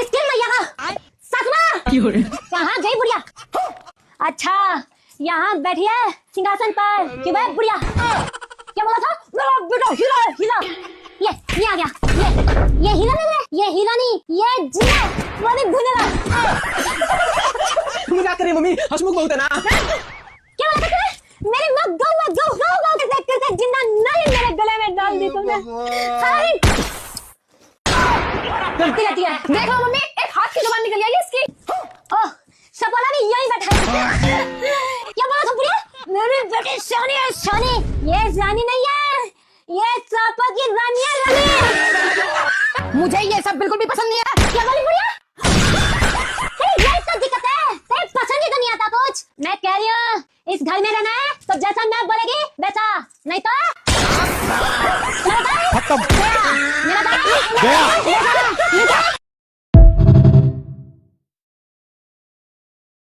इसके मैया का ससुरा कहाँ गई बुढ़िया? अच्छा यहाँ बैठी है सिंहासन पर कि वह बुढ़िया? क्या बोला था? मेरा बेटा हीरा है, हीरा। ये आ गया। ये हीरा नहीं है, ये हीरा नहीं, ये जीरा वाली भुनेगा। मजाक कर रही मम्मी, हंसमुख बहुत है ना। क्या बोला था? मेरी माँ गौ करके जिंदा नहीं मेरे गले में डाल दी तुमने। गलती रहती है। देखो मम्मी, एक हाथ की जुबान निकल आई इसकी। ओह, सपोला भी यही बैठा है। क्या बोला था बुढ़िया? मेरी बेटी शानी है, शानी। ये शानी नहीं है, ये चापा की रानी है, रानी। मुझे ये सब बिल्कुल भी पसंद नहीं है।